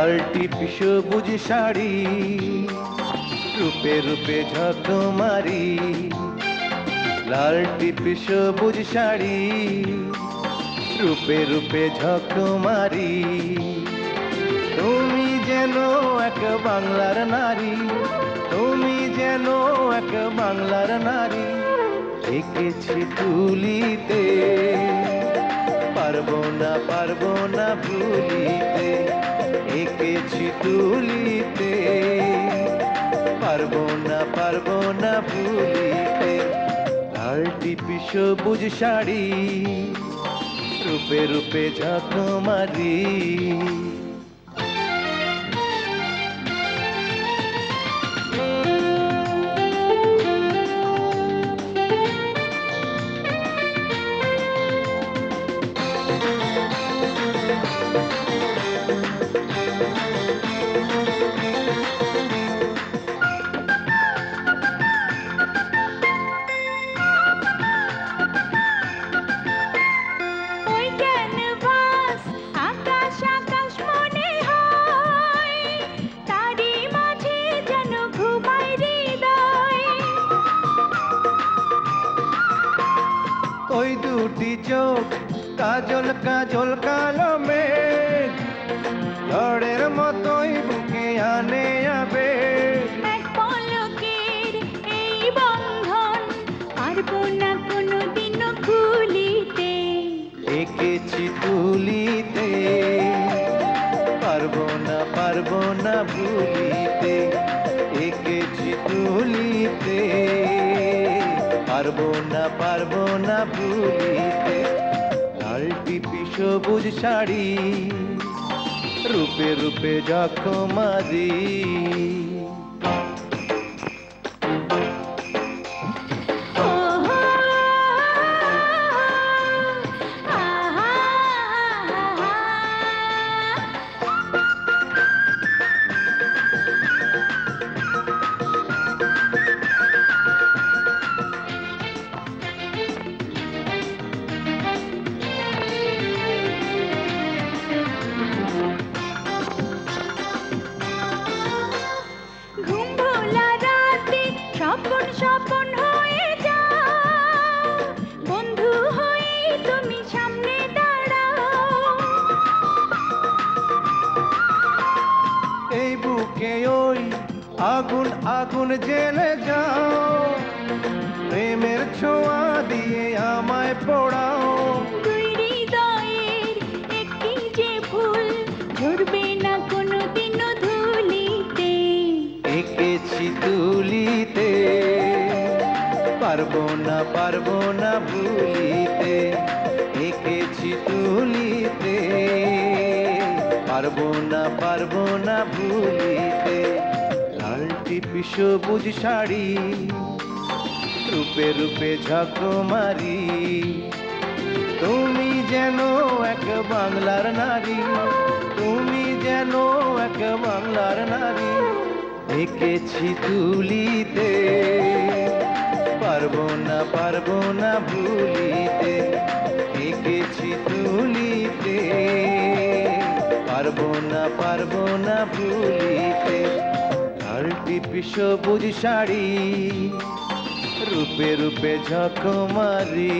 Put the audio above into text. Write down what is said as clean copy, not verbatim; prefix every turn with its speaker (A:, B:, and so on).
A: লাল টিপি সবুজ শাড়ি, রূপে রূপে ঝকমারি। লাল টিপি সবুজ শাড়ি, রূপে রূপে ঝকমারি। তুমি যেন এক বাংলার নারী, তুমি যেন এক বাংলার নারী। এঁকেছি তুলিতে, পারবো না ভুলিতে। এঁকেছি তুলিতে, পারবো না ভুলিতে। লাল টিপি সবুজ শাড়ি, রূপে রূপে ঝকমারি। ওই দুটি চোখ কাজল কাজল কালো মেঘ, ঝড়ের মতোই বুকে আনে আবেগ।
B: এক পলকের এই বন্ধন পারবো না কোনোদিনও খুলিতে।
A: এঁকেছি তুলিতে, পারবো না ভুলিতে। এঁকেছি তুলিতে, পারবো না ভুলিতে। লাল টিপি সবুজ শাড়ি, রূপে রূপে ঝকমারি।
B: স্বপন স্বপন হয়ে যাও, বন্ধু হয়ে তুমি সামনে দাঁড়াও।
A: এই বুকে ওই আগুন আগুন জেলে যাও, প্রেমের ছোঁয়া দিয়ে আমায় পোড়াও।
B: দুই হৃদয়ের একটি যে ফুল ঝরবে না কোনোদিনও ধুলিতে।
A: এঁকেছি তুলিতে, পারবো না ভুলিতে। এঁকেছি তুলিতে, পারবো না ভুলিতে। লাল টিপি সবুজ শাড়ি, রূপে রূপে ঝকমারি। তুমি যেন এক বাংলার নারী, তুমি যেন এক বাংলার নারী। এঁকেছি তুলিতে, পারবো না ভুলিতে। এঁকেছি তুলিতে, পারবো না ভুলিতে। লাল টিপি সবুজ শাড়ি, রূপে রূপে ঝকমারি।